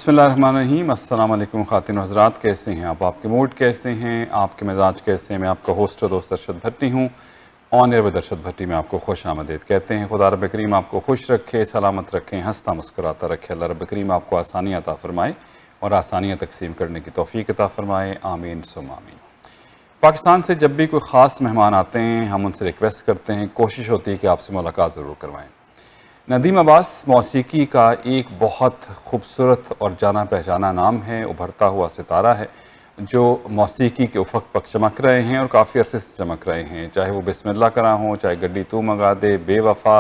बिस्मिल्लाहिर्रहमानिर्रहीम। अस्सलाम वालेकुम ख़ातिन हज़रात, कैसे हैं आप? आपके मूड कैसे हैं? आपके मिजाज कैसे हैं? मैं आपका होस्ट और दोस्त अरशद भट्टी हूँ। ऑन एयर विद अरशद भट्टी में आपको खुश आमदीद कहते हैं। खुदा रब करीम आपको खुश रखे, सलामत रखें, हंसता मुस्कुराता रखे। अल्लाह रब करीम आपको आसानियाँ अता फ़रमाए और आसानियाँ तकसीम करने की तौफ़ीक अता फ़रमाए। आमीन सुम आमीन। पाकिस्तान से जब भी कोई ख़ास मेहमान आते हैं, हम उनसे रिक्वेस्ट करते हैं, कोशिश होती है कि आपसे मुलाकात ज़रूर करवाएँ। नदीम अब्बास मौसीकी का एक बहुत खूबसूरत और जाना पहचाना नाम है, उभरता हुआ सितारा है जो मौसीकी के उफ़क़ पर चमक रहे हैं और काफ़ी अरसे से चमक रहे हैं। चाहे वो बिस्मिल्लाह करा हो, चाहे गड्डी तू मंगा दे, बेवफ़ा,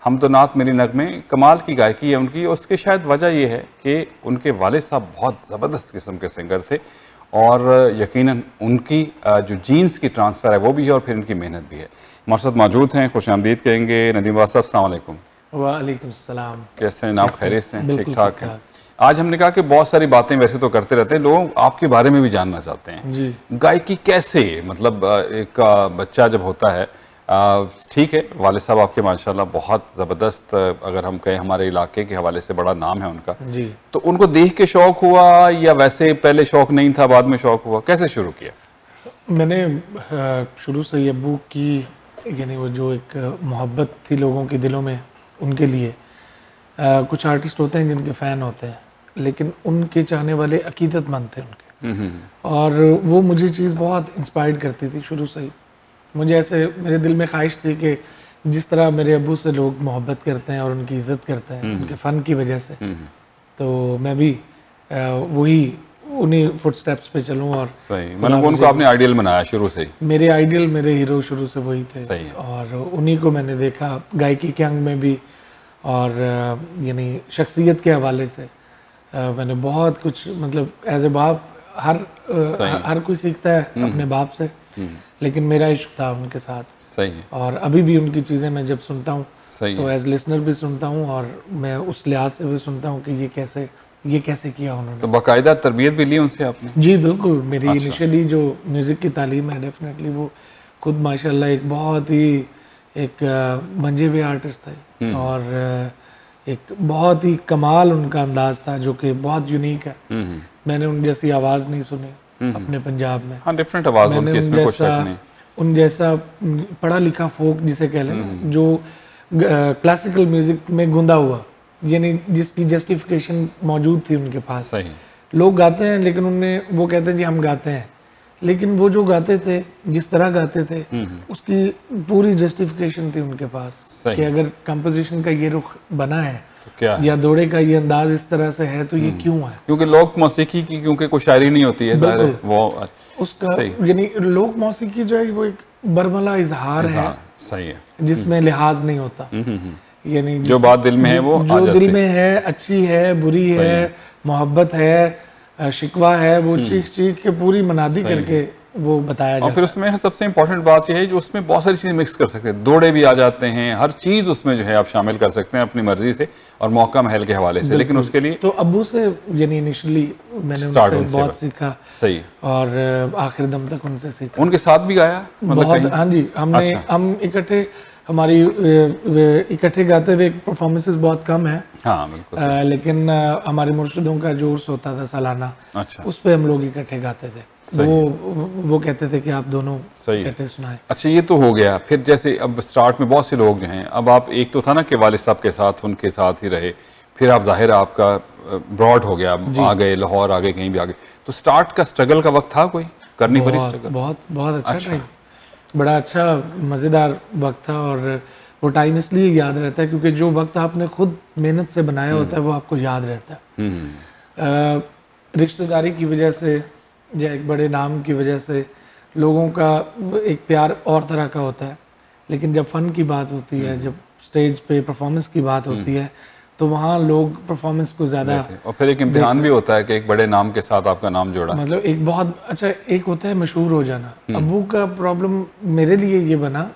हम तो नात मेरी नगमे, कमाल की गायकी है उनकी। उसकी शायद वजह ये है कि उनके वालिद साहब बहुत ज़बरदस्त किस्म के सिंगर थे और यकीनन उनकी जो जीन्स की ट्रांसफ़र है वो भी है और फिर उनकी मेहनत भी है। हमारे साथ मौजूद हैं, खुश आमदीद कहेंगे नदीम अब्बास साहब। अस्सलाम वालेकुम। वालेकुम सलाम। कैसे हैं आप? खैरियत से? ठीक ठाक हैं। आज हमने कहा कि बहुत सारी बातें वैसे तो करते रहते हैं, लोग आपके बारे में भी जानना चाहते हैं जी। गायकी कैसे, मतलब एक बच्चा जब होता है, ठीक है वालिद साहब आपके माशाल्लाह बहुत ज़बरदस्त, अगर हम कहें हमारे इलाके के हवाले से बड़ा नाम है उनका जी। तो उनको देख के शौक हुआ या वैसे पहले शौक नहीं था बाद में शौक हुआ? कैसे शुरू किया? मैंने शुरू से ही अब्बू की यानी वो जो एक मोहब्बत थी लोगों के दिलों में उनके लिए। कुछ आर्टिस्ट होते हैं जिनके फ़ैन होते हैं, लेकिन उनके चाहने वाले अकीदतमंद थे उनके, और वो मुझे चीज़ बहुत इंस्पायर्ड करती थी शुरू से ही। मुझे ऐसे मेरे दिल में ख्वाहिश थी कि जिस तरह मेरे अब्बू से लोग मोहब्बत करते हैं और उनकी इज़्ज़त करते हैं उनके फ़न की वजह से, तो मैं भी वही उन्हीं फुटस्टेप्स पे चलूँ। और सही, मतलब उनको आपने आइडियल बनाया शुरू से ही? मेरे आइडियल, मेरे हीरो शुरू से वही थे। सही है। और उन्हीं को मैंने देखा गायकी के अंग में भी और यानी शख्सियत के हवाले से मैंने बहुत कुछ, मतलब एज ए बाप हर कोई सीखता है अपने बाप से, लेकिन मेरा इश्क था उनके साथ। सही है। और अभी भी उनकी चीज़ें मैं जब सुनता हूँ तो है। एज लिसनर भी सुनता हूँ और मैं उस लिहाज से भी सुनता हूँ कि ये कैसे किया उन्होंने। तो बाकायदा तरबियत भी ली उनसे आपने? जी बिल्कुल। मेरी इनिशियली जो म्यूज़िक की तालीम है डेफिनेटली वो खुद माशाल्लाह एक बहुत ही एक मंजे हुए आर्टिस्ट थे और एक बहुत ही कमाल उनका अंदाज था जो कि बहुत यूनिक है। मैंने उन जैसी आवाज़ नहीं सुनी अपने पंजाब में। हाँ, डिफरेंट आवाज़ उनकी, इसमें कुछ शक नहीं। उन जैसा पढ़ा लिखा फोक जिसे कह लें, जो क्लासिकल म्यूज़िक में गूंदा हुआ, यानी जिसकी जस्टिफिकेशन मौजूद थी उनके पास। सही। लोग गाते हैं लेकिन उनमें वो कहते हैं जी हम गाते हैं, लेकिन वो जो गाते थे, जिस तरह गाते थे, उसकी पूरी जस्टिफिकेशन थी उनके पास कि अगर कंपोजिशन का ये रुख बना है तो क्या है? या दौड़े का ये अंदाज इस तरह से है तो ये क्यों है? क्योंकि लोक मौसीकी की क्योंकि कोई शायरी नहीं होती है, ज़ाहिर है वो उसका यानी लोक मौसीकी जो है वो एक बरमला इजहार है। सही है। जिसमें लिहाज नहीं होता, यानी जो बात दिल में है वो जो दिल में है, अच्छी है, बुरी है, मोहब्बत है, शिकवा है, वो चीख चीख के पूरी मनादी करके वो बताया जाता है। और फिर उसमें सबसे इंपॉर्टेंट बात यह है जो उसमें बहुत सारी चीज़ें मिक्स कर सकते हैं, दौड़े भी आ जाते हैं, हर चीज़ उसमें जो है आप शामिल कर सकते हैं अपनी मर्जी से और मौका महल के हवाले से। लेकिन उसके लिए तो अब्बू से यानी इनिशियली मैंने उनसे बहुत सीखा। सही। और आखिर दम तक उनसे सीखा। उनके साथ भी गाया बहुत? हाँ जी, हम इकट्ठे, हमारी इकट्ठे गाते हुए परफॉर्मेंसेस बहुत कम है। हाँ बिल्कुल। लेकिन हमारे मुर्शिदों का जो उर्स होता था सालाना, अच्छा, उस पे हम लोग इकट्ठे गाते थे। वो कहते थे कि आप दोनों इकट्ठे सुनाएं। अच्छा, ये तो हो गया। फिर जैसे अब स्टार्ट में बहुत से लोग जो हैं, अब आप एक तो था ना कि वालिद साहब के साथ उनके साथ ही रहे, फिर आप जाहिर है आपका ब्रॉड हो गया, आ गए लाहौर, आ गए कहीं भी आ गए, तो स्टार्ट का स्ट्रगल का वक्त था कोई? करनी पड़ी स्ट्रगल? बहुत अच्छा टाइम, बड़ा अच्छा मज़ेदार वक्त था। और वो टाइम इसलिए याद रहता है क्योंकि जो वक्त आपने खुद मेहनत से बनाया होता है वो आपको याद रहता है। रिश्तेदारी की वजह से या एक बड़े नाम की वजह से लोगों का एक प्यार और तरह का होता है, लेकिन जब फ़न की बात होती है, जब स्टेज पे परफॉर्मेंस की बात होती है, तो वहाँ लोग परफॉर्मेंस को ज़्यादा। और फिर एक इम्तिहान भी होता है कि एक बड़े नाम के साथ आपका नाम जोड़ा, मतलब एक बहुत अच्छा, एक होता है मशहूर हो जाना। अब्बू का प्रॉब्लम मेरे लिए ये बना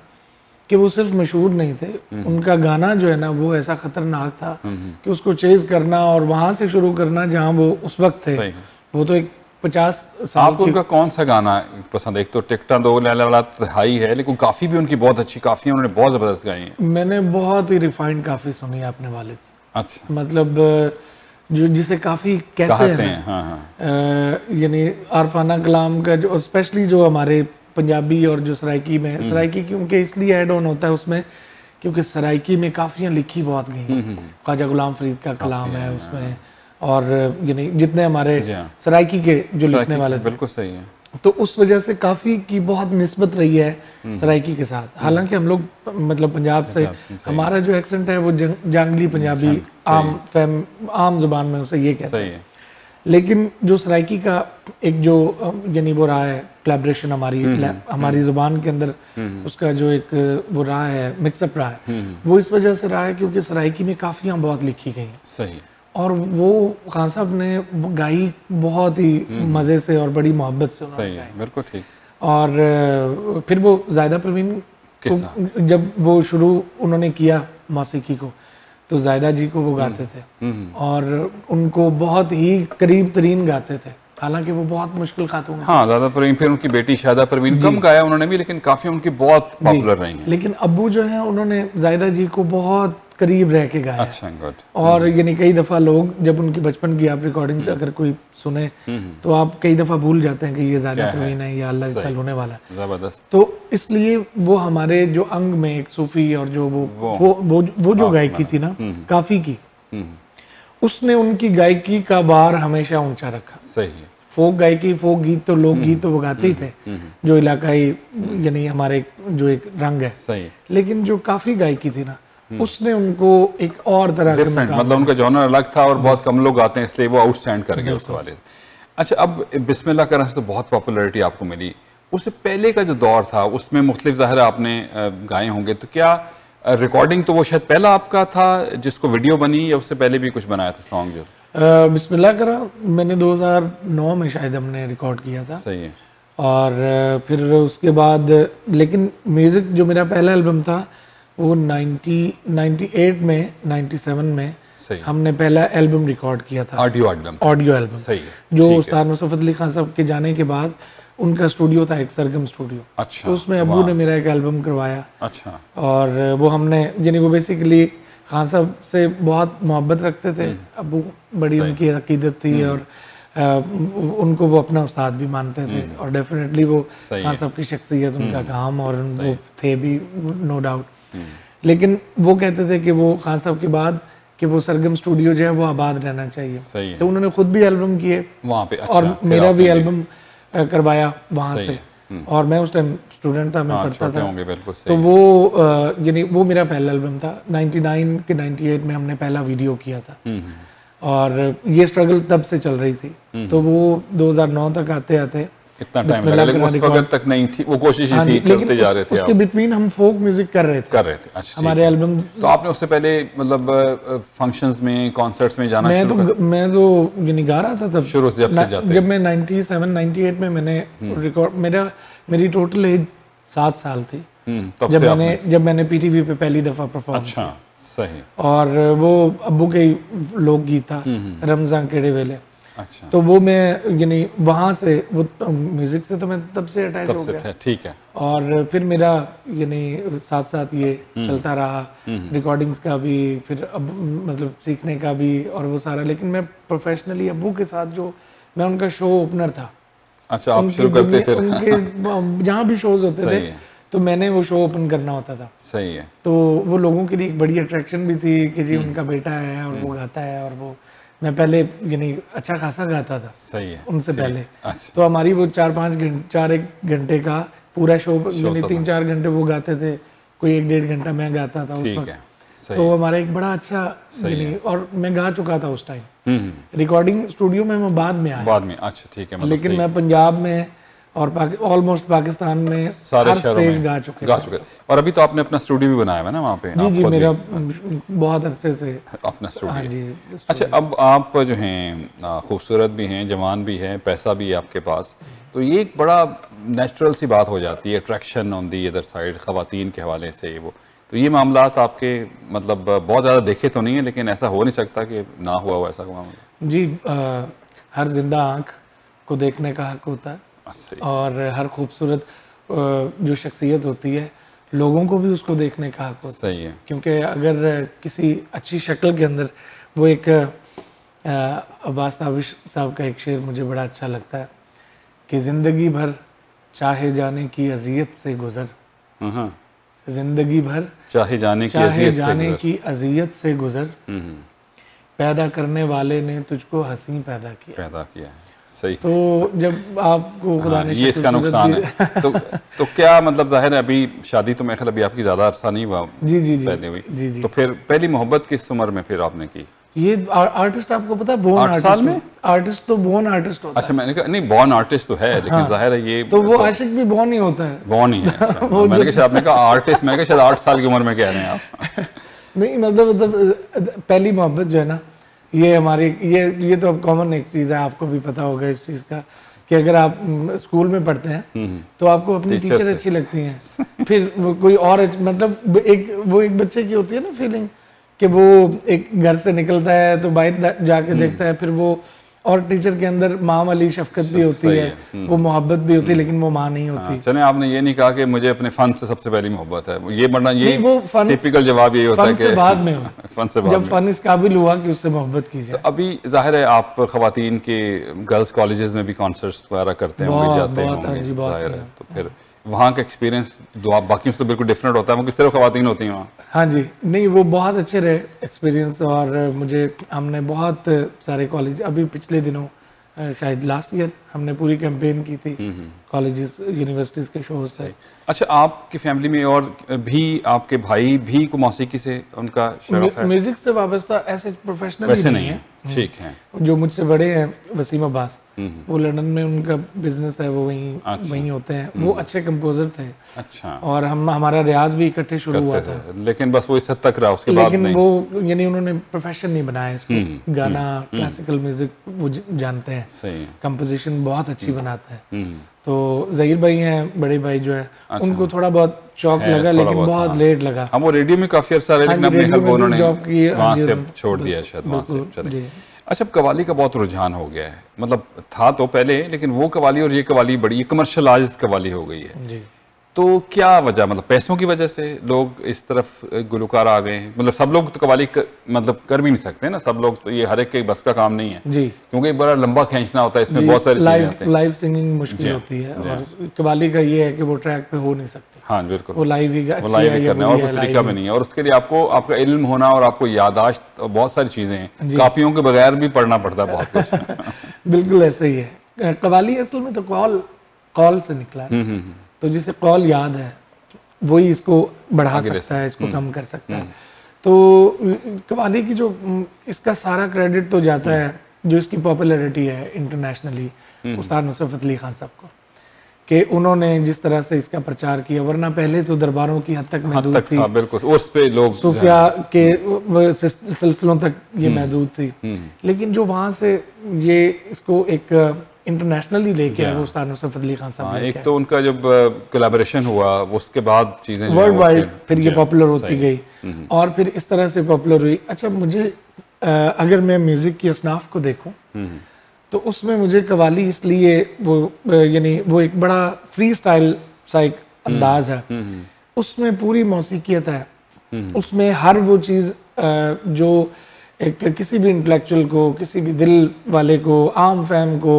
कि वो सिर्फ मशहूर नहीं थे, उनका गाना जो है ना वो ऐसा खतरनाक था कि उसको चेज करना और वहां से शुरू करना जहां वो उस वक्त थे, वो तो एक 50 साल। आपको उनका कौन सा गाना पसंद है? एक तो टिकटा दो वाला हाई है, लेकिन काफ़ी भी उनकी बहुत अच्छी, काफ़ी उन्होंने बहुत ज़बरदस्त गाई है। मैंने बहुत ही रिफाइंड काफ़ी सुनी है अपने वालिद से। अच्छा। मतलब जो जिसे काफ़ी कहते हैं, हाँ हाँ। यानी आरफाना कलाम का जो स्पेशली जो हमारे पंजाबी और जो सराइकी में, सराइकी क्योंकि इसलिए ऐड ऑन होता है उसमें क्योंकि सराइकी में काफ़ियाँ लिखी बहुत गई हैं। ख्वाजा गुलाम फरीद का कलाम है उसमें, और यानी जितने हमारे सराइकी के जो लिखने वाले थे, बिल्कुल सही है। तो उस वजह से काफ़ी की बहुत निस्बत रही है सराइकी के साथ। हालांकि हम लोग मतलब पंजाब से हमारा जो एक्सेंट है वो जांगली पंजाबी आम जुबान में उसे ये कहते हैं, लेकिन जो सराइकी का एक जो यानी वो रहा है कोलैबोरेशन हमारी जुबान के अंदर, उसका जो एक वो रहा है मिक्सअप रहा है, वो इस वजह से रहा है क्योंकि सराइकी में काफ़ियाँ बहुत लिखी गई हैं। सही। और वो खान साहब ने गाई बहुत ही मज़े से और बड़ी मोहब्बत से उन्होंने गाई। बिल्कुल ठीक। और फिर वो जायदा परवीन को जब वो शुरू उन्होंने किया मौसीकी को, तो जायदा जी को वो गाते थे और उनको बहुत ही करीब तरीन गाते थे, हालांकि वो बहुत मुश्किल खातून। हाँ, जायदा परवीन, फिर उनकी बेटी शादा परवीन, कम गाया उन्होंने भी, लेकिन काफ़ी उनकी बहुत पॉपुलर रही हैं। लेकिन अब्बू जो है उन्होंने जायदा जी को बहुत करीब रह के गाया। अच्छा, गुड। और यानी कई दफ़ा लोग जब उनकी बचपन की आप रिकॉर्डिंग्स अगर कोई सुने तो आप कई दफ़ा भूल जाते हैं कि ये ज़्यादा परवीन है या अल्लाह कल होने वाला है। ज़बरदस्त। तो इसलिए वो हमारे जो अंग में एक सूफी और जो वो जो गायकी थी ना काफ़ी की, उसने उनकी गायकी का बार हमेशा ऊंचा रखा। सही है। फोक गायकी, फोक गीत तो लोक गीत तो वो गाते ही थे, जो इलाकाई यानी हमारे जो एक रंग है। सही। लेकिन जो काफ़ी गायकी थी ना, उसने उनको एक और तरह का मतलब उनका जॉनर अलग था और बहुत कम लोग गाते हैं, इसलिए वो आउटस्टैंड कर गए उस हवाले से। अच्छा, अब बिस्मिल्लाह करम से तो बहुत पॉपुलैरिटी आपको मिली, उससे पहले का जो दौर था उसमें मुख्तलिफ ज़ाहिर आपने गाए होंगे, तो क्या रिकॉर्डिंग तो वो शायद पहला आपका था जिसको वीडियो बनी, या उससे पहले भी कुछ बनाया था सॉन्ग? जो बिस्मिल्लाह करम मैंने 2009 में शायद हमने रिकॉर्ड किया था। सही है। और फिर उसके बाद लेकिन म्यूज़िक जो मेरा पहला एल्बम था वो 98 में 97 में हमने पहला एल्बम रिकॉर्ड किया था, ऑडियो एल्बम। सही है। जो उस्ताद मुसफ़त अली खान साहब के जाने के बाद उनका स्टूडियो था एक सरगम स्टूडियो। अच्छा। तो उसमें अब्बू ने मेरा एक एल्बम करवाया। अच्छा। और वो हमने यानी वो बेसिकली खान साहब से बहुत मोहब्बत रखते थे अब्बू, बड़ी उनकी अकीदत थी और उनको वो अपना उस्ताद भी मानते थे और डेफिनेटली वो खान साहब की शख्सियत, उनका काम और वो थे भी नो डाउट। लेकिन वो कहते थे कि वो खान साहब के बाद कि वो सरगम स्टूडियो जो है वो आबाद रहना चाहिए। तो उन्होंने खुद भी एल्बम किए वहाँ पे। अच्छा, और मेरा भी एल्बम करवाया वहाँ से। और मैं उस टाइम स्टूडेंट था, मैं पढ़ता था। तो वो यानी वो मेरा पहला एल्बम था। 99 के 98 में हमने पहला वीडियो किया था और ये स्ट्रगल तब से चल रही थी। तो वो 2009 तक आते आते इतना टाइम लगा, लेकिन उस वक्त तक नहीं थी वो, कोशिश ही थी, चलते जा रहे थे। उसके बिटवीन हम फोक म्यूजिक कर रहे थे। अच्छा, हमारे एल्बम। तो आपने उससे पहले मतलब फंक्शंस में, कॉन्सर्ट्स में जाना मैं तो यानी गा रहा था तब शुरू से, जब मैं 97 98 में मैंने रिकॉर्ड, मेरी टोटल एज 7 साल थी जब मैंने पीटीवी पे पहली दफा परफॉर्म किया। अच्छा, सही। और वो अब्बू के लोकगीत था, रमजान केड़े वेले। अच्छा। तो वो मैं यानी वहाँ से वो म्यूजिक से तो मैं तब से अटैच हो गया। ठीक है। और फिर मेरा यानी साथ साथ ये चलता रहा, रिकॉर्डिंग्स का भी, फिर अब मतलब सीखने का भी और वो सारा। लेकिन मैं प्रोफेशनली अब्बू के साथ जो मैं उनका शो ओपनर था। अच्छा, आप शुरू करते थे? उनके जहाँ भी शोज होते थे तो मैंने वो शो ओपन करना होता था। सही है। तो वो लोगों के लिए एक बड़ी अट्रैक्शन भी थी कि जी उनका बेटा है और वो गाता है। और वो मैं पहले यानी अच्छा खासा गाता था। सही है। उनसे पहले। अच्छा। तो हमारी वो 4-5 घंटे का पूरा शो यानी 3-4 घंटे वो गाते थे, कोई 1-1.5 घंटा मैं गाता था उस वक्त। तो हमारा एक बड़ा अच्छा यानी, और मैं गा चुका था उस टाइम। रिकॉर्डिंग स्टूडियो में मैं बाद में आया। बाद में? अच्छा, ठीक है। लेकिन मैं पंजाब में और ऑलमोस्ट पाकिस्तान में हर स्टेज गा चुके। और अभी तो आपने अपना स्टूडियो भी बनाया है ना वहाँ पे? जी, मेरा बहुत अरसे से अपना स्टूडियो। अच्छा, अब आप जो हैं खूबसूरत भी हैं, जवान भी हैं, पैसा भी है आपके पास, तो ये एक बड़ा नेचुरल सी बात हो जाती है, attraction on the other side ख़वातीन के हवाले से। वो तो ये मामलात आपके मतलब बहुत ज़्यादा देखे तो नहीं है, लेकिन ऐसा हो नहीं सकता कि ना हुआ हो ऐसा मामला? जी, हर जिंदा आँख को देखने का हक होता है और हर खूबसूरत जो शख्सियत होती है लोगों को भी उसको देखने का हक होता है। सही है। क्योंकि अगर किसी अच्छी शक्ल के अंदर वो एक अब्बास ताबिश साहब का एक शेर मुझे बड़ा अच्छा लगता है कि ज़िंदगी भर चाहे जाने की अजियत से गुज़र, जिंदगी भर चाहे जाने की अजियत से गुज़र, पैदा करने वाले ने तुझको हंसी पैदा किया है। सही। तो जब आपको खुदा ने ये इसका नुकसान है तो क्या मतलब जाहिर है अभी शादी तो मैं ख्याल अभी आपकी ज़्यादा अरसा नहीं हुआ, जी पहले हुई, तो फिर पहली मोहब्बत किस उम्र में फिर आपने की? ये आर्टिस्ट आपको पता है बोर्न आर्टिस्ट, 8 साल में आर्टिस्ट तो बोर्न आर्टिस्ट होता है। अच्छा, मैंने कहा नहीं बोर्न आर्टिस्ट तो है, लेकिन जाहिर है ये तो वो आशिक भी बोर्न ही होता है, बोर्न ही है। मैंने कहा आपने कहा आर्टिस्ट, मैंने कहा शायद 8 साल की उम्र में कह रहे हैं आप। नहीं मतलब पहली मोहब्बत जो है ना, ये हमारी ये तो अब कॉमन एक चीज़ है, आपको भी पता होगा इस चीज़ का कि अगर आप स्कूल में पढ़ते हैं तो आपको अपनी टीचर अच्छी लगती हैं, फिर वो कोई और मतलब एक बच्चे की होती है ना फीलिंग कि वो एक घर से निकलता है तो बाहर जाके देखता है, फिर वो और टीचर के अंदर माँ वाली शफकत भी होती है, वो मोहब्बत भी होती है, लेकिन वो माँ नहीं होती। चले आपने ये नहीं कहा कि मुझे अपने फन से सबसे पहली मोहब्बत है, ये बढ़ना ये वो फन टिपिकल जवाब यही होता है कि बाद में फन से बाद जब फन इस काबिल हुआ कि उससे मोहब्बत की जाए। तो अभी जाहिर है आप खवातीन के गर्ल्स कॉलेजेस में भी कॉन्सर्ट्स वगैरह करते होंगे, जाते होंगे, जाहिर है, तो फिर वहाँ का एक्सपीरियंस जो आप बाकी से तो बिल्कुल डिफरेंट होता है, वो किस तरह खवातीन होती हैं वहाँ? हाँ जी, नहीं वो बहुत अच्छे रहे एक्सपीरियंस, और हमने बहुत सारे कॉलेज, अभी पिछले दिनों शायद लास्ट ईयर हमने पूरी कैंपेन की थी, कॉलेजेस यूनिवर्सिटीज़ के शोज थे। अच्छा, आपकी फैमिली में और भी आपके भाई भी को मौसीकी से उनका शगफ है? म्यूजिक से वाबस्ता ऐसे प्रोफेशनल वैसे नहीं है, ठीक है। जो मुझसे बड़े हैं वसीम अब्बास, वो लंदन में उनका बिजनेस है, वो वहीं होते हैं, वो अच्छे कंपोजर थे। अच्छा। और हमारा रियाज भी इकट्ठे शुरू हुआ था, लेकिन बस वो इस हद तक रहा, उसके बाद लेकिन वो यानी उन्होंने प्रोफेशन नहीं बनाया इसको, गाना क्लासिकल म्यूजिक वो जानते हैं, सही है, कंपोजिशन बहुत अच्छी बनाते हैं। तो ज़हीर भाई हैं बड़े भाई जो है, उनको थोड़ा बहुत शौक लगा, लेकिन बहुत लेट लगा। हम वो रेडियो में काफी अर्सा रहे, लेकिन अपने उन्होंने वहाँ से छोड़ दिया शायद, वहाँ से चले। अच्छा, कवाली का बहुत रुझान हो गया है, मतलब था तो पहले, लेकिन वो कवाली और ये कवाली बड़ी कमर्शलाइज कवाली हो गई है जी। तो क्या वजह, मतलब पैसों की वजह से लोग इस तरफ गुलकार आ गए हैं? मतलब सब लोग तो कवाली मतलब कर भी नहीं सकते ना, सब लोग तो ये हर एक के बस का काम नहीं है जी, क्योंकि बड़ा लंबा खींचना होता है, इसमें बहुत सारी चीजें आती हैं, लाइव सिंगिंग मुश्किल होती है, और कवाली का ये है कि वो ट्रैक पे हो नहीं सकती। हाँ बिल्कुल, वो लाइव ही करना है, और कोई तरीका भी नहीं है, और उसके लिए आपको आपका इल्म होना और आपको यादाश्त और बहुत सारी चीजें हैं, कापियों के बगैर भी पढ़ना पड़ता है बहुत कुछ। बिल्कुल ऐसे ही है। कवाली असल में तो कॉल से निकला है, तो जिसे कॉल याद है वही इसको बढ़ा सकता है, इसको कम कर सकता है। तो कवाली की जो इसका सारा क्रेडिट तो जाता है, जो इसकी पॉपुलैरिटी है इंटरनेशनली, उस्ताद नुसरत फतेह अली खान साहब को, कि उन्होंने जिस तरह से इसका प्रचार किया, वरना पहले तो दरबारों की हद तक महदूद थी, बिल्कुल उस पे लोग सूफिया के सिलसिलों तक ये महदूद थी, लेकिन जो वहाँ से ये इसको एक इंटरनेशनली लेके आए वो उस्ताद नुसरत फतेह अली खान साहब। एक तो उनका जब कोलैबोरेशन हुआ, उसके बाद चीजें वर्ल्ड वाइड फिर ये पॉपुलर होती गई, और फिर इस तरह से पॉपुलर हुई। अच्छा, मुझे अगर मैं म्यूजिक की असनाफ को देखूं तो उसमें मुझे कवाली इसलिए वो यानी वो एक बड़ा फ्री स्टाइल सा एक अंदाज है, उसमें पूरी मौसीकियत है, उसमें हर वो चीज़ जो एक किसी भी इंटेलेक्चुअल को, किसी भी दिल वाले को, आम फैम को,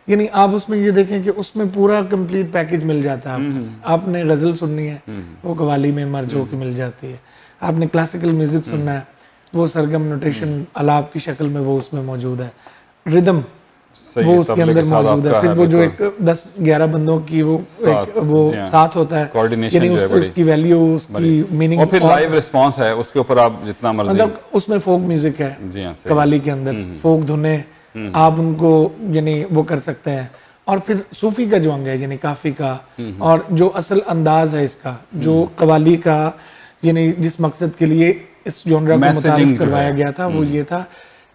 यानी आप उसमें ये देखें कि उसमें पूरा कंप्लीट पैकेज मिल जाता है। आपने गज़ल सुननी है वो कवाली में मर्ज होकर मिल जाती है, आपने क्लासिकल म्यूजिक सुनना है वो सरगम नोटेशन अलाप की शक्ल में वो उसमें मौजूद है, रिदम वो उसके अंदर मौजूद है, फिर वो जो एक 10-11 बंदों की वो साथ होता है, यानी उसकी वैल्यू, उसकी मीनिंग, और फिर लाइव रिस्पांस है उसके ऊपर, आप जितना मर्जी, मतलब उसमें फोक म्यूजिक है कवाली के अंदर, फोक धुने आप उनको यानी वो कर सकते हैं, और फिर सूफी का जो अंग है यानी काफी का, और जो असल अंदाज है इसका, जो कवाली का यानी जिस मकसद के लिए इस जॉनरा को मुतारिफ करवाया गया था, वो ये था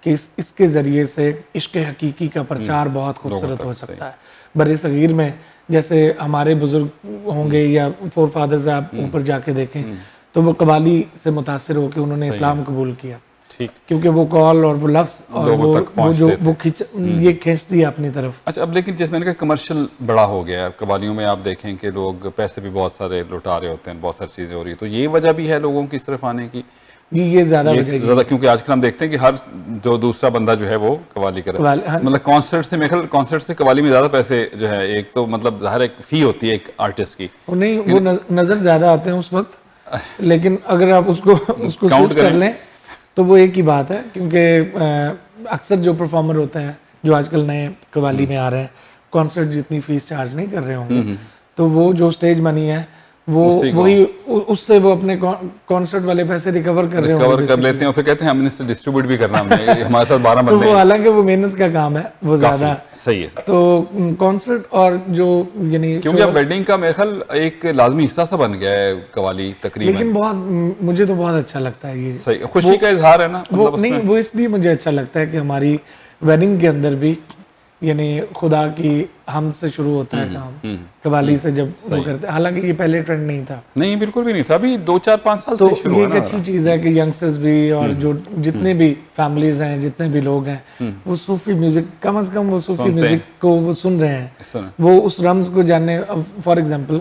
कि इसके जरिए से इश्क हकीकी का प्रचार बहुत खूबसूरत हो सकता है। बड़े सगीर में जैसे हमारे बुजुर्ग होंगे या फोर फादर्स आप ऊपर जाके देखें तो वो कवाली से मुतासिर होकर उन्होंने इस्लाम कबूल किया, ठीक। क्योंकि वो कॉल और वो लफ्ज़ और वो ये खींचती है अपनी तरफ। अच्छा, अब लेकिन जैसे मैंने कहा कमर्शियल बड़ा हो गया है, कव्वालियों में आप देखें कि लोग पैसे भी बहुत सारे लुटा रहे होते हैं, बहुत सारी चीज़ें हो रही है, तो ये वजह भी है लोगों की इस तरफ आने की? जी, ये ज़्यादा क्योंकि आजकल हम देखते हैं कि हर जो दूसरा बंदा जो है वो कव्वाली कर रहा है, मतलब कॉन्सर्ट से, मेरे ख्याल कॉन्सर्ट से कव्वाली में ज़्यादा पैसे जो है, एक तो मतलब ज़ाहिर एक फ़ी होती है एक आर्टिस्ट की, नहीं वो नज़र ज़्यादा आते हैं उस वक्त, लेकिन अगर आप उसको काउंट कर लें तो वो एक ही बात है, क्योंकि अक्सर जो परफॉर्मर होते हैं जो आजकल नए कव्वाली में आ रहे हैं, कॉन्सर्ट जितनी फीस चार्ज नहीं कर रहे होंगे, तो वो जो स्टेज मनी है वो वही उससे वो अपने कॉन्सर्ट वाले पैसे रिकवर कर लेते हैं और फिर कहते हैं हमने इसे डिस्ट्रीब्यूट भी करना है, हमारे साथ 12 बंदे हैं। तो हालांकि वो मेहनत का काम है, वो ज्यादा सही है। तो कॉन्सर्ट और जो यानी क्योंकि अब वेडिंग का मेरे ख्याल एक लाजमी हिस्सा सा बन गया है कव्वाली तकरीबन, लेकिन बहुत मुझे तो बहुत अच्छा लगता है ये, सही खुशी का इजहार है ना, वो नहीं वो इसलिए मुझे अच्छा लगता है कि हमारी वेडिंग के अंदर भी यानी खुदा की हमद से शुरू होता है काम, कव्वाली से जब वो करते हैं, हालांकि ये पहले ट्रेंड नहीं था, नहीं बिल्कुल भी नहीं था, अभी 2-4-5 साल तो से शुरू ये एक अच्छी चीज़ है कि यंगस्टर्स भी और जो जितने भी फैमिलीज हैं, जितने भी लोग हैं, वो सूफी म्यूजिक कम से कम वो सूफी म्यूजिक को वो सुन रहे हैं, वो उस रम्ज को जानने। फॉर एग्जाम्पल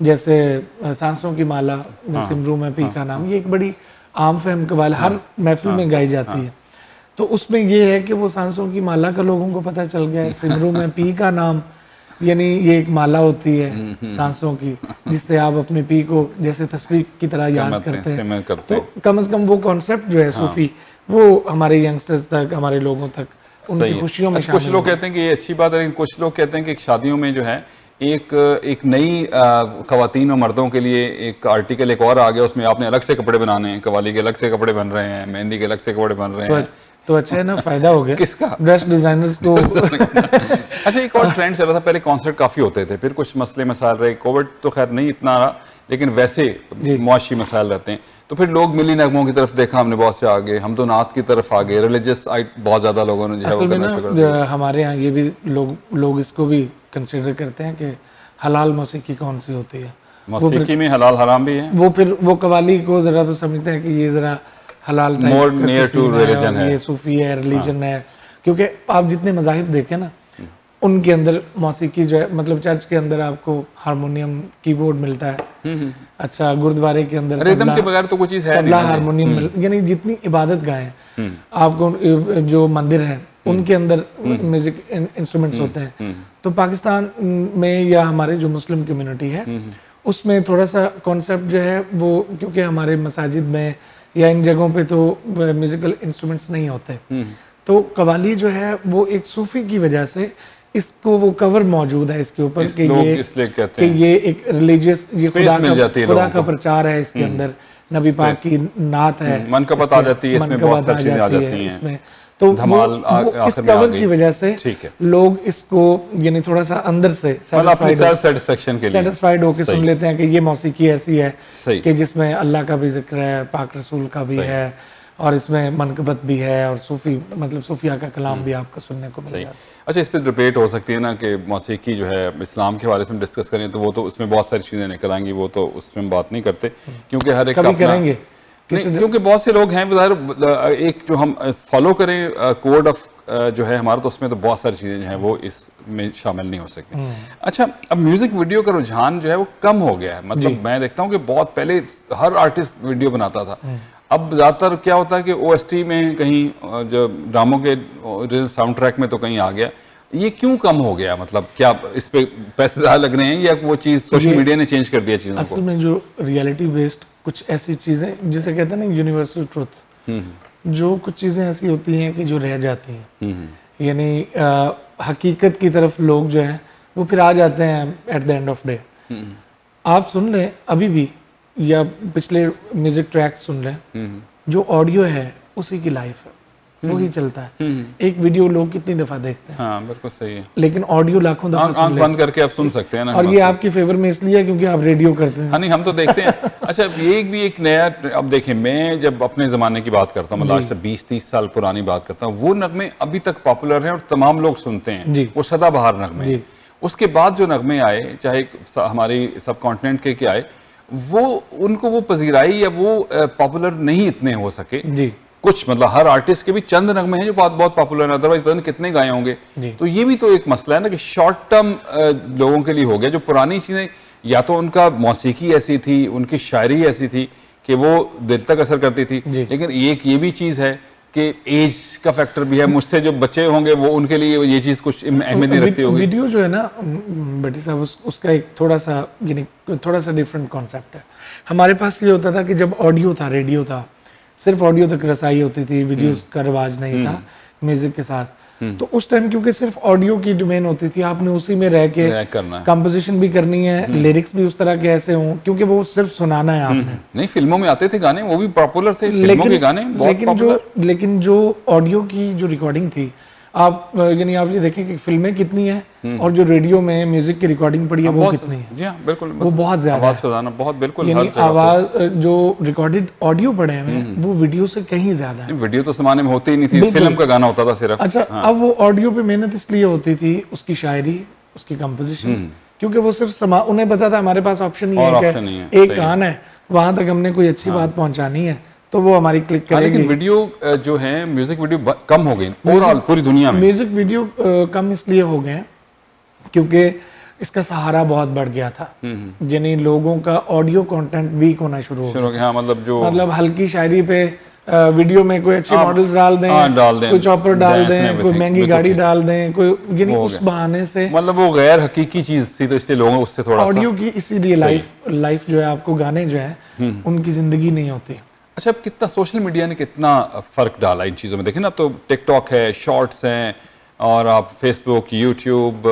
जैसे सांसों की माला, सिमरू में पी का नाम, ये एक बड़ी आम फहम कव्वाली हर महफिल में गाई जाती है, तो उसमें ये है कि वो सांसों की माला का लोगों को पता चल गया है, सिमरू में पी का नाम, यानी ये एक माला होती है सांसों की, जिससे आप अपने पी को जैसे तस्वीर की तरह याद करते हैं, तो कम से कम वो कॉन्सेप्ट जो है सूफी, वो हमारे यंगस्टर्स तक, हमारे लोगों तक, उनकी खुशियों में कुछ लोग कहते हैं कि ये अच्छी बात है, लेकिन कुछ लोग कहते हैं कि शादियों में जो है एक नई खवातीन और मर्दों के लिए एक आर्टिकल एक और आ गया, उसमें आपने अलग से कपड़े बनाने हैं, कव्वाली के अलग से कपड़े बन रहे हैं, मेहंदी के अलग से कपड़े बन रहे हैं, तो अच्छा है ना, फायदा हो गया किसका, ड्रेस डिजाइनर्स को। अच्छा, एक और ट्रेंड चल रहा था, पहले कॉन्सर्ट काफी होते थे, फिर कुछ मसले मसाइल रहे, कोविड तो खैर नहीं इतना रहा, लेकिन वैसे मुआशी मसाइल रहते हैं, तो फिर लोग मिली नगमों की तरफ देखा हमने, बहुत से आ गए, हम तो नात की तरफ आ गए, रिलीजियस बहुत ज्यादा लोगों ने जो है वो करना शुरू कर दिया। हमारे यहाँ ये भी लोग इसको भी कंसिडर करते हैं कि हलाल मौसीकी कौन सी होती है, मौसीकी में हलाल हराम भी है, वो कव्वाली को जरा तो समझते हैं कि ये जरा हलाल मोर नियर टू रिलीजन है, ये सूफी है, रिलीजन है, क्योंकि आप जितने मज़ाहिब देखें ना, उनके अंदर मौसीकी जो है, मतलब चर्च के अंदर आपको हारमोनियम कीबोर्ड मिलता है, अच्छा गुरुद्वारे के अंदर रिदम के बगैर तो कोई चीज है तबला हारमोनियम, यानी जितनी इबादत गाहें आपको जो मंदिर है उनके अंदर म्यूजिक इंस्ट्रूमेंट्स होते हैं, तो पाकिस्तान में या हमारे जो मुस्लिम कम्युनिटी है उसमें थोड़ा सा कॉन्सेप्ट जो है वो, क्योंकि हमारे मसाजिद में या इन जगहों पे तो म्यूजिकल इंस्ट्रूमेंट्स नहीं होते, तो कव्वाली जो है वो एक सूफी की वजह से इसको वो कवर मौजूद है इसके ऊपर कि ये एक रिलीजियस, ये खुदा का प्रचार है, इसके अंदर नबी पाक की नात है, मन का पता आ जाती है, इसमें बहुत सारी चीजें आ जाती हैं, इसमें तो धमाल इस कवर की वजह से लोग इसको यानी थोड़ा सा अंदर से सेटिस्फेक्शन के लिए सेटिस्फाइड होकर सुन लेते हैं कि ये मौसीकी ऐसी है कि जिसमें अल्लाह का भी जिक्र है, पाक रसूल का भी है, और इसमें मनकबत भी है, और सूफी मतलब सूफिया का कलाम भी आपको सुनने को मिल जाता है। अच्छा, इस पर डिबेट हो सकती है ना कि मौसीकी जो है इस्लाम के हवाले से हम डिस्कस करें तो वो तो उसमें बहुत सारी चीज़ें निकल आएंगी, वो तो उसमें हम बात नहीं करते, क्योंकि हर एक करेंगे क्योंकि बहुत से लोग हैं एक जो हम फॉलो करें कोड ऑफ जो है हमारा, तो उसमें तो बहुत सारी चीज़ें जो हैं वो इसमें शामिल नहीं हो सकती। अच्छा, अब म्यूज़िक वीडियो का रुझान जो है वो कम हो गया है, मतलब मैं देखता हूँ कि बहुत पहले हर आर्टिस्ट वीडियो बनाता था, अब ज़्यादातर क्या होता है कि OST में कहीं जो ड्रामों के साउंड ट्रैक में तो कहीं आ गया, ये क्यों कम हो गया, मतलब क्या इस पे पैसे ज़्यादा लग रहे हैं या वो चीज़ सोशल मीडिया ने चेंज कर दिया चीज़ों को? असल में जो रियलिटी बेस्ड कुछ ऐसी चीज़ें जिसे कहते हैं ना यूनिवर्सल ट्रुथ, जो कुछ चीज़ें ऐसी होती हैं कि जो रह जाती हैं, यानी हकीकत की तरफ लोग जो है वो फिर आ जाते हैं at the end of day. आप सुन लें अभी भी या पिछले म्यूजिक ट्रैक्स सुन लें, जो ऑडियो है उसी की लाइफ है, वही चलता है। एक वीडियो लोग कितनी दफा देखते हैं, हाँ बिल्कुल सही है, लेकिन ऑडियो लाखों दफा आंख बंद करके आप सुन सकते हैं ना, और ये आपके फेवर में इसलिए है क्योंकि आप रेडियो करते हैं। हाँ नहीं, हम तो देखते हैं। अच्छा, ये भी एक नया, अब देखें मैं जब अपने ज़माने की बात करता हूँ, मतलब आज से 20-30 साल पुरानी बात करता हूँ, वो नगमे अभी तक पॉपुलर हैं और तमाम लोग सुनते हैं, वो सदाबहार नगमे। उसके बाद जो नगमे आए, चाहे हमारी सब कॉन्टिनेंट के आए, वो उनको वो पजीराई या वो पॉपुलर नहीं इतने हो सके, कुछ मतलब हर आर्टिस्ट के भी चंद नगमे हैं जो बहुत बहुत पॉपुलर हैं, अदरवाइज पता नहीं कितने गाए होंगे। तो ये भी तो एक मसला है ना कि शॉर्ट टर्म लोगों के लिए हो गया। जो पुरानी चीजें या तो उनका मौसीकी ऐसी थी, उनकी शायरी ऐसी थी कि वो दिल तक असर करती थी, लेकिन एक ये भी चीज है कि एज का फैक्टर भी है। मुझसे जो बच्चे होंगे वो उनके लिए ये चीज कुछ अहमियत नहीं रखती होगी। वीडियो जो है ना भट्टी साहब, उसका एक थोड़ा सा डिफरेंट कॉन्सेप्ट है। हमारे पास ये होता था कि जब ऑडियो था, रेडियो था, सिर्फ ऑडियो तक रसाई होती थी, वीडियोस का रिवाज नहीं था म्यूजिक के साथ। तो उस टाइम क्योंकि सिर्फ ऑडियो की डोमेन होती थी, आपने उसी में रह के कंपोजिशन भी करनी है, लिरिक्स भी उस तरह के ऐसे हों, क्योंकि वो सिर्फ सुनाना है आपने। नहीं, फिल्मों में आते थे गाने, वो भी पॉपुलर थे, फिल्मों के गाने बहुत पॉपुलर। लेकिन जो ऑडियो की जो रिकॉर्डिंग थी, आप यानी आप ये देखें कि फिल्में कितनी हैं और जो रेडियो में म्यूजिक की रिकॉर्डिंग पड़ी है वो कितनी है। जी हाँ, बिल्कुल, वो बहुत ज्यादा आवाज सजाना बहुत, बिल्कुल यानी आवाज जो रिकॉर्डेड ऑडियो पड़े हैं वो वीडियो से कहीं ज्यादा है। वीडियो तो जमाने में होती ही नहीं थी, फिल्म का गाना होता था सिर्फ। अच्छा, अब वो ऑडियो पे मेहनत इसलिए होती थी, उसकी शायरी, उसकी कंपोजिशन, क्योंकि वो सिर्फ उन्हें पता था हमारे पास ऑप्शन ही है कि एक कान है, वहां तक हमने कोई अच्छी बात पहुंचानी है तो वो हमारी क्लिक करेगी। लेकिन वीडियो जो है, म्यूजिक वीडियो कम हो गई ओवरऑल पूरी दुनिया में। म्यूजिक वीडियो कम इसलिए हो गए क्योंकि इसका सहारा बहुत बढ़ गया था, यानी लोगों का ऑडियो कंटेंट वीक होना शुरू हो गया। हाँ, मतलब हल्की शायरी पे वीडियो में कोई अच्छे मॉडल्स डाल दें, कोई चॉपर डाल दें, कोई महंगी गाड़ी डाल दें, कोई यानी उस बहाने से मतलब वो गैर हकीकी चीज थी, तो इसलिए लोगों उससे थोड़ा ऑडियो की इसीलिए लाइफ जो है, आपको गाने जो है उनकी जिंदगी नहीं होती। अच्छा, अब कितना सोशल मीडिया ने कितना फ़र्क डाला इन चीज़ों में, देखें ना, अब तो टिकटॉक है, शॉर्ट्स हैं, और आप फेसबुक, यूट्यूब,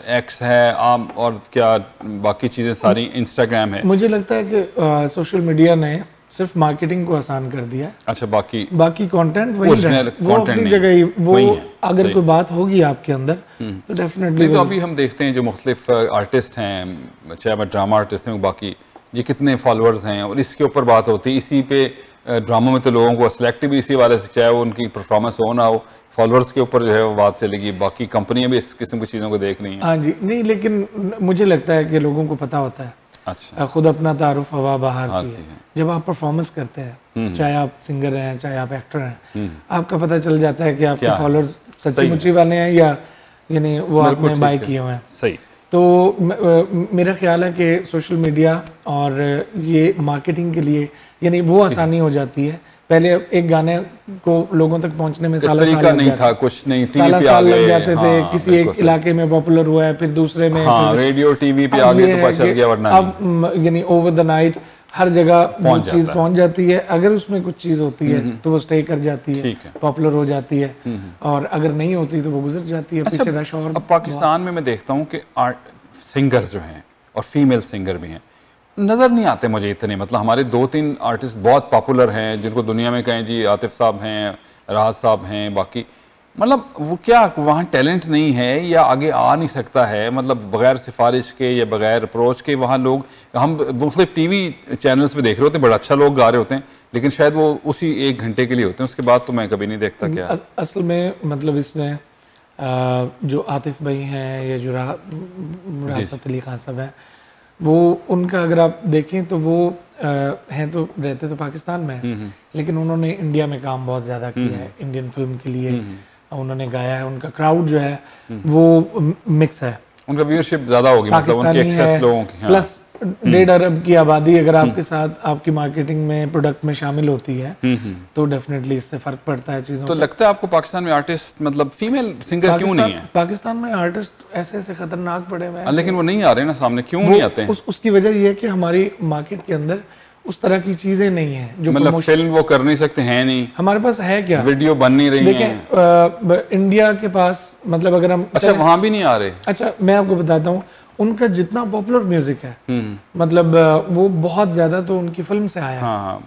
एक्स है, आप और क्या बाकी चीज़ें सारी, इंस्टाग्राम है। मुझे लगता है कि सोशल मीडिया ने सिर्फ मार्केटिंग को आसान कर दिया है। अच्छा, बाकी कंटेंट वही है, वो अपनी जगह ही वो अगर कोई बात होगी आपके अंदर तो डेफिनेटली। तो अभी हम देखते हैं जो मुख्तलिफ आर्टिस्ट हैं, चाहे मैं ड्रामा आर्टिस्ट हूँ, बाकी ये कितने फॉलोअर्स हैं, और इसके ऊपर बात होती है। इसी पे ड्रामा में तो लोगों को सेलेक्ट भी इसी वाले से, चाहे वो उनकी परफॉर्मेंस हो ना हो, फॉलोअर्स के ऊपर जो है वो बात चलेगी। बाकी कंपनियां भी इस किस्म की चीज़ों को देख रही हैं। हाँ जी, नहीं, लेकिन मुझे लगता है कि लोगों को पता होता है। अच्छा, खुद अपना तारुफ हवा बाहर की है। जब आप परफॉर्मेंस करते हैं, चाहे आप सिंगर हैं, चाहे आप एक्टर हैं, आपका पता चल जाता है कि आपके फॉलोअर्स सच्ची मुच्ची वाले हैं या यानी वो आपने बाय किए हुए हैं। सही। तो मेरा ख्याल है कि सोशल मीडिया और ये मार्केटिंग के लिए यानी वो आसानी हो जाती है। पहले एक गाने को लोगों तक पहुंचने में साल नहीं था, कुछ नहीं, टीवी पे आ गए, लग जाते थे। किसी एक इलाके में पॉपुलर हुआ है, फिर दूसरे में रेडियो टीवी पे आ गए तो पता चल गया, वरना अब यानी ओवर द नाइट हर जगह चीज पहुंच जाती है। अगर उसमें कुछ चीज होती है तो वो स्टे कर जाती है, पॉपुलर हो जाती है, और अगर नहीं होती तो वो गुजर जाती है पीछे रश। और अब पाकिस्तान में मैं देखता हूँ कि सिंगर जो हैं और फीमेल सिंगर भी हैं, नज़र नहीं आते मुझे इतने। मतलब हमारे 2-3 आर्टिस्ट बहुत पॉपुलर हैं जिनको दुनिया में कहें जी, आतिफ साहब हैं, राहत साहब हैं, बाकी मतलब वो क्या वहाँ टैलेंट नहीं है या आगे आ नहीं सकता है, मतलब बगैर सिफारिश के या बगैर अप्रोच के वहाँ लोग, हम मुख्तलिफ टीवी चैनल्स पे देख रहे होते हैं, बड़ा अच्छा लोग गा रहे होते हैं, लेकिन शायद वो उसी 1 घंटे के लिए होते हैं, उसके बाद तो मैं कभी नहीं देखता। क्या असल में मतलब इसमें जो आतिफ भाई हैं या जो राहत अली खान साहब हैं, वो उनका अगर आप देखें तो वो हैं तो रहते तो पाकिस्तान में हैं, लेकिन उन्होंने इंडिया में काम बहुत ज़्यादा किया है। इंडियन फिल्म के लिए उन्होंने गाया है। उनका क्राउड जो है वो मिक्स है, उनका व्यूअरशिप ज़्यादा होगी, मतलब उनके एक्सेस लोगों की, प्लस 1.5 अरब की आबादी अगर आपके साथ आपकी मार्केटिंग में प्रोडक्ट में शामिल होती है तो डेफिनेटली इससे फर्क पड़ता है चीज़ों। तो लगता है आपको पाकिस्तान में आर्टिस्ट मतलब फीमेल सिंगर क्यों नहीं है? पाकिस्तान में आर्टिस्ट ऐसे ऐसे खतरनाक पड़े हुए हैं, लेकिन वो नहीं आ रहे ना सामने, क्यों नहीं आते हैं? उसकी वजह ये है कि हमारी मार्केट के अंदर उस तरह की चीजें नहीं है जो मतलब फिल्म वो कर नहीं सकते हैं, नहीं हमारे पास है क्या, वीडियो बन नहीं रही है इंडिया के पास, मतलब अगर हम अच्छा वहां भी नहीं आ रहे। अच्छा मैं आपको बताता हूँ, उनका जितना पॉपुलर म्यूजिक है मतलब वो बहुत ज्यादा तो उनकी फिल्म से आया है।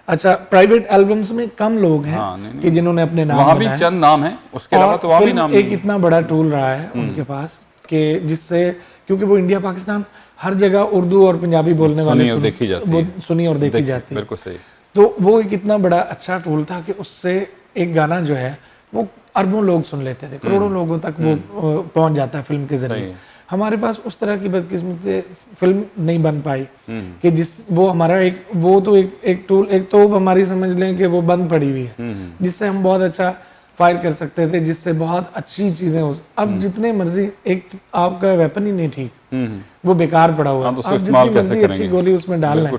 अच्छा, प्राइवेट एल्बम्स में कम लोग हैं कि जिन्होंने अपने नाम वहां भी चंद नाम है, उसके अलावा तो वहां भी नाम एक इतना बड़ा टूल रहा है उनके पास कि जिससे, क्योंकि वो इंडिया पाकिस्तान हर जगह उर्दू और पंजाबी बोलने वाले सुनी और देखी जाती है, बिल्कुल सही। तो वो एक इतना बड़ा अच्छा टूल था कि उससे एक गाना जो है वो अरबों लोग सुन लेते थे, करोड़ों लोगों तक वो पहुंच जाता है फिल्म के जरिए। हमारे पास उस तरह की बदकिस्मती फिल्म नहीं बन पाई कि जिस वो हमारा एक टूल, एक तो हमारी समझ लें कि वो बंद पड़ी हुई है जिससे हम बहुत अच्छा फायर कर सकते थे, जिससे बहुत अच्छी चीजें हो। अब जितने मर्जी, एक आपका वेपन ही नहीं ठीक, वो बेकार पड़ा हुआ है, आप जितनी मर्जी अच्छी गोली उसमें डाल लें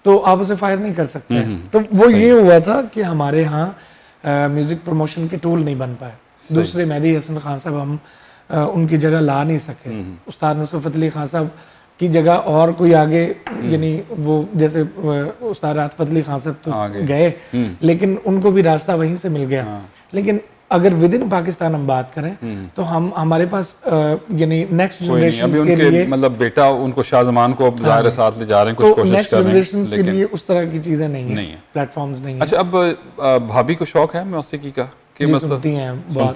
तो आप उसे फायर नहीं कर सकते हैं। तो वो ये हुआ था कि हमारे यहाँ म्यूजिक प्रमोशन के टूल नहीं बन पाए। दूसरे मेहदी हसन खान साहब हम उनकी जगह ला नहीं सके। उस्ताद नुसरत अली खान साहब की जगह और कोई आगे, यानी वो जैसे उस्ताद राहत अली खान साहब तो गए, लेकिन उनको भी रास्ता वहीं से मिल गया। लेकिन अगर विद इन पाकिस्तान हम बात करें तो हम हमारे पास यानी नेक्स्ट जनरेशन के लिए, मतलब बेटा उनको शाहजमान को ज़ाहिर साथ ले जा रहे हैं, कुछ कोशिश नेक्स्ट जनरेशन के लिए उस तरह की चीजें नहीं है, प्लेटफॉर्म्स नहीं है। अच्छा, अब भाभी को शौक है मौसीकी का कि मतलब सुनती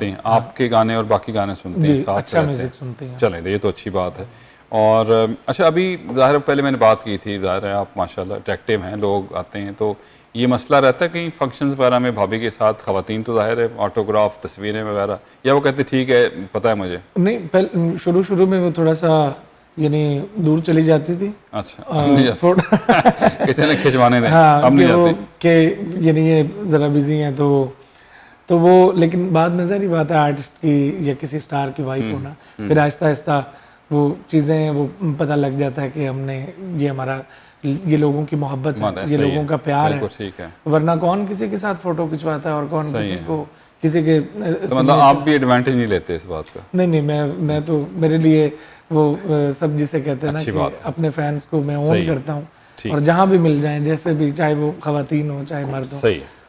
हैं आपके गाने और बाकी गाने सुनते हैं, साथ अच्छा म्यूजिक सुनती हैं। चलें, ये तो अच्छी बात है। और अच्छा, अभी ज़ाहिर पहले मैंने बात की थी, ज़ाहिर है आप माशाल्लाह अट्रैक्टिव हैं, लोग आते हैं तो ये मसला रहता है कहीं फंक्शंस वगैरह में भाभी के साथ, ख़वातीन तो ज़ाहिर है ऑटोग्राफ, तस्वीरें वगैरह, या वो कहते ठीक है पता है मुझे? नहीं, पहले शुरू में वो थोड़ा सा यानी दूर चली जाती थी। अच्छा, किसी ने खिंचवाने दें, हाँ, नहीं जाती कि यानी ये ज़रा बिजी हैं तो वो, लेकिन बाद में ज़ाहिर बात है आर्टिस्ट की या किसी स्टार की वाइफ होना, फिर आहिस्ता आहिस्ता वो चीज़ें वो पता लग जाता है कि हमने ये हमारा ये लोगों की मोहब्बत है, ये लोगों का प्यार है। वरना कौन किसी के साथ फोटो खिंचवाता है और कौन किसी के तो मतलब आप भी एडवांटेज नहीं लेते इस बात का? नहीं, मैं तो, मेरे लिए वो सब जिसे कहते हैं ना कि अपने फैंस को मैं ओन करता हूँ और जहाँ भी मिल जाएं, जैसे भी, चाहे वो खवातीन हो चाहे मर्द हो,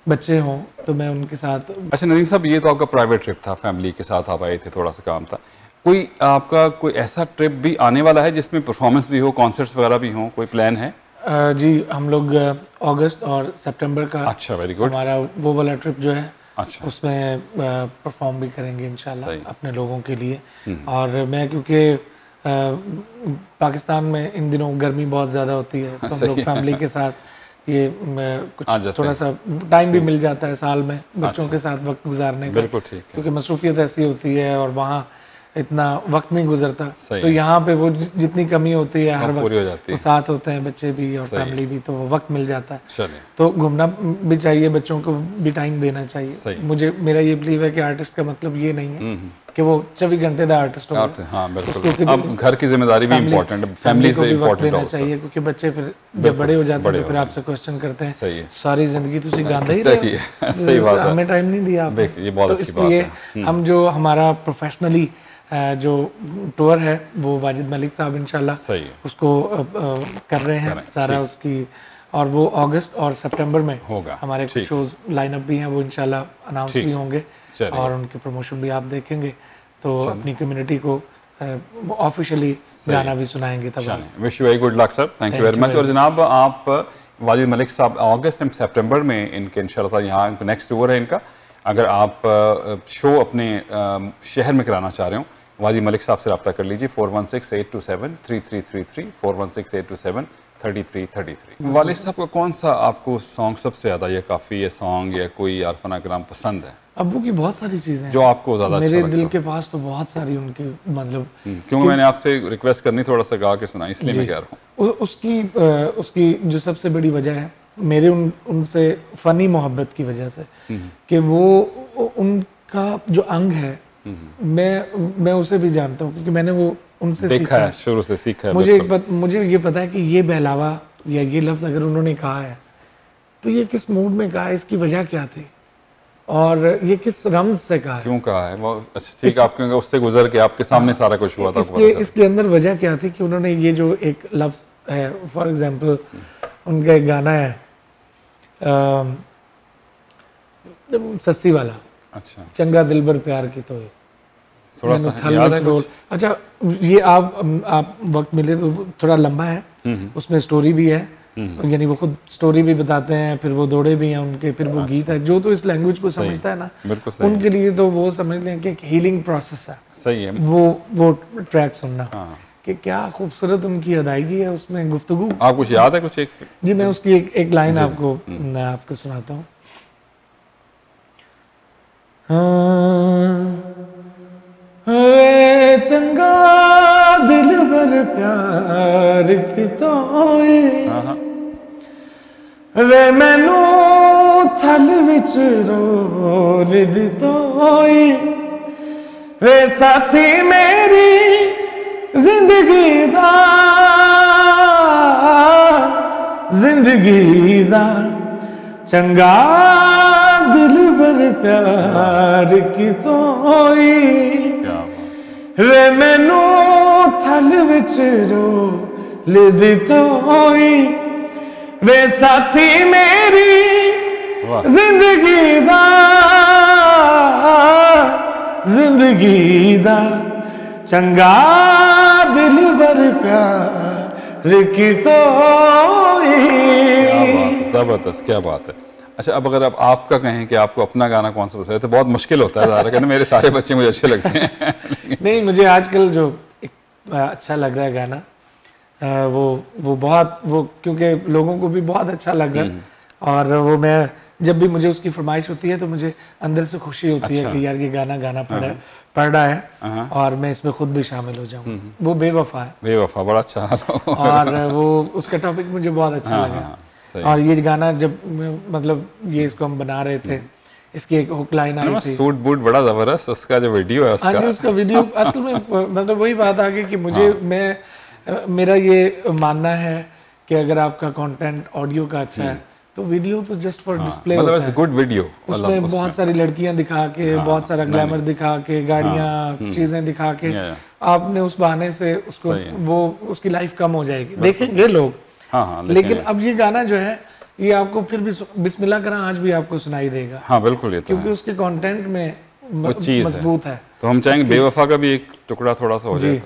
बच्चे हों, तो मैं उनके साथ। अच्छा नदीम साहब, ये तो आपका प्राइवेट ट्रिप था, फैमिली के साथ आप आए थे, थोड़ा सा काम था। कोई आपका कोई ऐसा ट्रिप भी आने वाला है जिसमें परफॉर्मेंस भी हो, कॉन्सर्ट्स वगैरह भी हो, कोई प्लान है? जी, हम लोग अगस्त और सितंबर का, अच्छा, वेरी गुड, हमारा वो वाला ट्रिप जो है, अच्छा, उसमें परफॉर्म भी करेंगे इंशाल्लाह अपने लोगों के लिए। और मैं क्योंकि पाकिस्तान में इन दिनों गर्मी बहुत ज़्यादा होती है, तो हम लोग फैमिली के साथ ये कुछ थोड़ा सा टाइम भी मिल जाता है साल में बच्चों के साथ वक्त गुजारने का, क्योंकि मसरूफियत ऐसी होती है और वहाँ इतना वक्त नहीं गुजरता, तो यहाँ पे वो जितनी कमी होती है हर वक्त वो साथ होते हैं, बच्चे भी और फैमिली भी, तो वो वक्त मिल जाता है। तो घूमना भी चाहिए, बच्चों को भी टाइम देना चाहिए। मेरा ये बिलीव है कि आर्टिस्ट का मतलब ये नहीं है कि वो 24 घंटे का आर्टिस्ट हो। हाँ, बिल्कुल, अब घर की जिम्मेदारी भी इम्पोर्टेंट है, फैमिली को भी वक्त देना चाहिए, क्योंकि बच्चे फिर जब बड़े हो जाते हैं तो फिर आपसे क्वेश्चन करते हैं, सारी जिंदगी तुझे गांधा ही रहे, सही बात है, हमें टाइम नहीं दिया आपने। ये बहुत अच्छी बात है। इसलिए हम जो हमारा प्रोफेशनली जो टूर है वो वाजिद मलिक साहब इंशाल्लाह उसको कर रहे हैं सारा उसकी, और वो अगस्त और सितंबर में होगा। हमारे कुछ शोज लाइनअप भी हैं, वो इंशाल्लाह अनाउंस भी होंगे और उनकी प्रमोशन भी आप देखेंगे, तो अपनी कम्युनिटी को ऑफिशियली गाना भी सुनाएंगे तब। Wish you very good luck sir, thank you very much. और जनाब, आप वाजिद मलिक साहब अगस्त एंड सितंबर में इनके इंशाल्लाह यहाँ नेक्स्ट टूर है इनका, अगर आप शो अपने शहर में कराना चाह रहे हो, वाजिद मलिक साहब से रब्ता कर लीजिए, 4168273333, 4168273333। वालिद साहब का कौन सा आपको सॉन्ग सबसे ज़्यादा, या काफ़ी ये सॉन्ग या कोई अरफाना कलाम पसंद है? अब्बू की बहुत सारी चीज़ें जो आपको ज़्यादा मेरे दिल के पास तो बहुत सारी उनकी, मतलब क्योंकि मैंने आपसे रिक्वेस्ट करनी थोड़ा सा गा के सुना, इसलिए मैं कह रहा हूँ। उसकी जो सबसे बड़ी वजह है मेरे उनसे फ़नी मोहब्बत की वजह से, कि वो उनका जो अंग है, मैं उसे भी जानता हूँ क्योंकि मैंने वो उनसे देखा है, शुरू से सीखा है। मुझे ये पता है कि ये बहलावा या ये लफ्ज़ अगर उन्होंने कहा है तो ये किस मूड में कहा है, इसकी वजह क्या थी और ये किस रम्ज से कहा है, क्यों कहा है वो। अच्छा ठीक, आप क्योंकि उससे गुजर के आपके सामने सारा कुछ हुआ था, इसके अंदर वजह क्या थी कि उन्होंने ये जो एक लफ्ज़ है, फॉर एग्जाम्पल उनका एक गाना है सस्सी वाला, अच्छा, चंगा दिलबर प्यार की, तो थोड़ा सा याद है कुछ? अच्छा, ये आप वक्त मिले तो थोड़ा लंबा है, उसमें स्टोरी भी है, यानी वो खुद स्टोरी भी बताते हैं, फिर वो दौड़े भी हैं उनके, फिर वो गीत है, जो तो इस लैंग्वेज को समझता है ना, उनके लिए तो वो समझ लें कि एक हीलिंग प्रोसेस है। सही है वो ट्रैक सुनना, कि क्या खूबसूरत उनकी अदायगी है उसमें, गुफ्तगू। आप कुछ याद है कुछ? जी, मैं उसकी एक लाइन आपको सुनाता हूँ। चंगा भर प्यार कितोए वे मैनू थल विच रोल दितोए वे साथी मेरी जिंदगी दा चंगा दिल भर प्यार कितोए वे मैनू थल विच रोल दितोए वे साथी मेरी जिंदगी दा चंगा दिल भर प्यार कितोए। जबरदस्त, क्या बात है। अच्छा, अब अगर आपका कहें कि आपको अपना गाना कौन सा पसंद है तो बहुत मुश्किल होता है ज़रा, कहना मेरे सारे बच्चे मुझे अच्छे लगते हैं। नहीं, मुझे आजकल जो एक अच्छा लग रहा है गाना वो बहुत क्योंकि लोगों को भी बहुत अच्छा लग रहा है और वो मैं जब भी मुझे उसकी फरमाइश होती है तो मुझे अंदर से खुशी होती है कि यार ये गाना गाना पड़ रहा है और मैं इसमें खुद भी शामिल हो जाऊं। वो बेवफा है। बेवफा बड़ा अच्छा और वो उसका टॉपिक मुझे बहुत अच्छा लगा। और ये गाना जब मतलब ये इसको हम बना रहे थे, इसकी एक हुक लाइन आई थी, सूट बूट बड़ा जबरदस्त, उसका जो वीडियो है उसका वीडियो असल में मतलब वही बात आ गई कि मुझे मेरा ये मानना है कि अगर आपका कंटेंट ऑडियो का अच्छा है तो वीडियो तो जस्ट फॉर डिस्प्ले मतलब इट्स गुड वीडियो। उसमें बहुत सारी लड़कियां दिखा के बहुत सारा ग्लैमर दिखा के गाड़ियां चीजें दिखा के आपने उस बहाने से उसको वो उसकी लाइफ कम हो जाएगी, देखेंगे लोग। लेकिन अब ये गाना जो है ये आपको फिर भी बिस्मिल्लाह करा आज भी आपको सुनाई देगा। हाँ बिल्कुल, ये क्योंकि उसके कंटेंट में मजबूत है। तो हम चाहेंगे बेवफा का भी एक टुकड़ा थोड़ा सा हो जाए।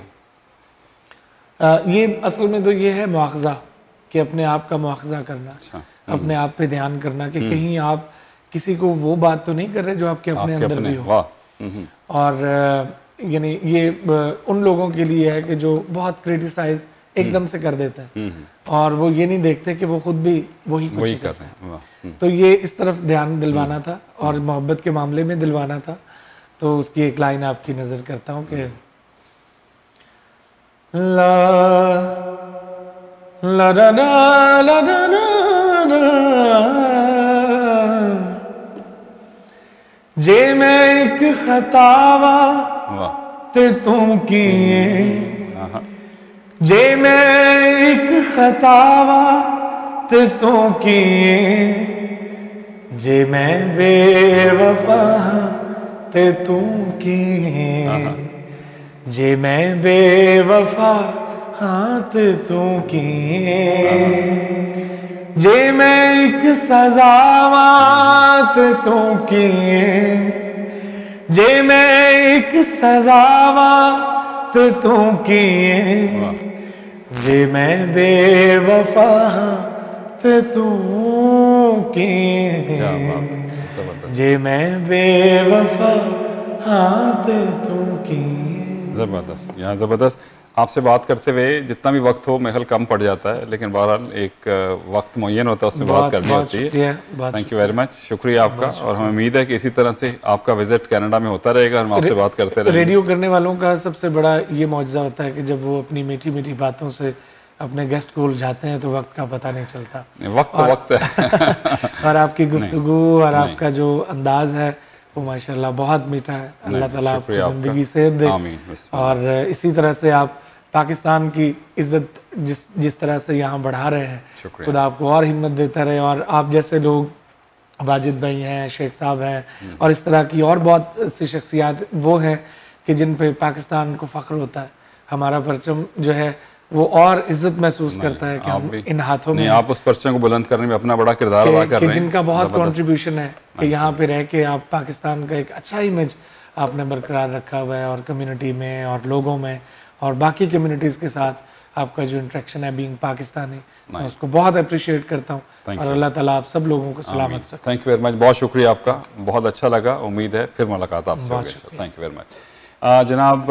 ये असल में तो ये है मुआखजा कि अपने आप का मुआखजा करना, अपने आप पे ध्यान करना कि कहीं आप किसी को वो बात तो नहीं कर रहे जो आपके अपने अंदर भी हो। और यानी ये उन लोगों के लिए है कि जो बहुत क्रिटिसाइज एकदम से कर देते हैं और वो ये नहीं देखते कि वो खुद भी वही कर रहे हैं। तो ये इस तरफ ध्यान दिलवाना था और मोहब्बत के मामले में दिलवाना था। तो उसकी एक लाइन आपकी नजर करता हूँ कि ला ला ला ला ला जे मैं एक खतावा ते तू किए जे मैं एक खतावा ते तू किए जे मैं बेवफा ते तू किए जे मैं बेवफा हाथ तू किए जे मैं एक सजावात तू किए जे मैं एक सजावात तू किए जे मैं बेवफा तू किए जे मैं बेवफा हाथ तू किए। जबरदस्त, यहाँ जबरदस्त। आपसे बात करते हुए जितना भी वक्त हो मेरे ख्याल कम पड़ जाता है, लेकिन बहरहाल एक वक्त मुय्यन होता है, उसमें बात करनी होती है। थैंक यू वेरी मच, शुक्रिया आपका। और हमें उम्मीद है कि इसी तरह से आपका विजिट कनाडा में होता रहेगा, हम आपसे बात करते रहेंगे। रेडियो करने वालों का सबसे बड़ा ये मौजज़ा होता है कि जब वो अपनी मीठी मीठी बातों से अपने गेस्ट को उलझाते हैं तो वक्त का पता नहीं चलता। वक्त तो वक्त है। और आपकी गुफ्तगू और आपका जो अंदाज है वो माशाल्लाह बहुत मीठा है। अल्लाह ताला आपको ज़िंदगी सेहत दे और इसी तरह से आप पाकिस्तान की इज्जत जिस तरह से यहाँ बढ़ा रहे हैं, खुदा आपको और हिम्मत देता रहे। और आप जैसे लोग, वाजिद भाई हैं, शेख साहब हैं और इस तरह की और बहुत सी शख्सियात वो हैं कि जिन पे पाकिस्तान को फ़ख्र होता है। हमारा परचम जो है वो और इज्जत महसूस करता है कि हम इन हाथों में, आप उस परचम को बुलंद करने में अपना बड़ा किरदार अदा कर रहे हैं, जिनका बहुत कंट्रीब्यूशन है कि यहाँ पे रह के आप पाकिस्तान का एक अच्छा इमेज आपने बरकरार रखा हुआ है और कम्युनिटी में और लोगों में और बाकी कम्युनिटीज़ के साथ आपका जो इंटरेक्शन है बीइंग पाकिस्तानी, मैं उसको बहुत अप्रिशिएट करता हूँ। और अल्लाह ताला आप सब लोगों को सलामत रखे। थैंक यू वेरी मच, बहुत शुक्रिया आपका, बहुत अच्छा लगा। उम्मीद है फिर मुलाकात आपसे होगी। Thank you very much. जनाब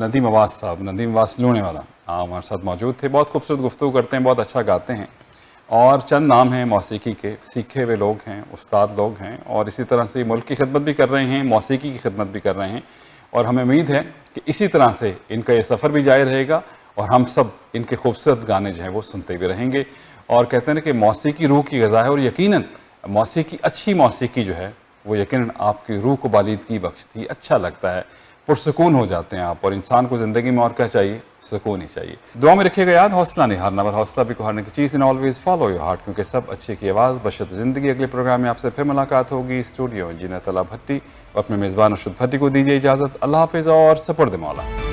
नदीम अब्बास साहब, नदीम अब्बास लूने वाला हमारे साथ मौजूद थे। बहुत खूबसूरत गुफ्तगू करते हैं, बहुत अच्छा गाते हैं और चंद नाम हैं मौसीकी के, सीखे हुए लोग हैं, उस्ताद लोग हैं और इसी तरह से मुल्क की खिदमत भी कर रहे हैं, मौसीकी की खिदमत भी कर रहे हैं। और हमें उम्मीद है कि इसी तरह से इनका ये सफ़र भी जारी रहेगा और हम सब इनके खूबसूरत गाने जो हैं वो सुनते हुए रहेंगे। और कहते हैं ना कि मौसीकी रूह की ग़िज़ा है, और यकीनन मौसीकी, अच्छी मौसीकी जो है वो यकीनन आपकी रूह को बालिदगी बख्शती, अच्छा लगता है, पुरसुकून हो जाते हैं आप। और इंसान को ज़िंदगी में और क्या चाहिए? सुकून ही चाहिए। दुआ में रखिएगा याद, हौसला नहीं हारना, पर हौसला भी को हारने की चीज़ इन ऑलवेज फॉलो योर हार्ट, क्योंकि सब अच्छे की आवाज़ बशर्ते ज़िंदगी। अगले प्रोग्राम में आपसे फिर मुलाकात होगी। स्टूडियो इंजीनियर तला भट्टी और अपने मेज़बान अर्शद भट्टी को दीजिए इजाज़त। अल्लाह हाफ़िज़ और सपुर्द मौला।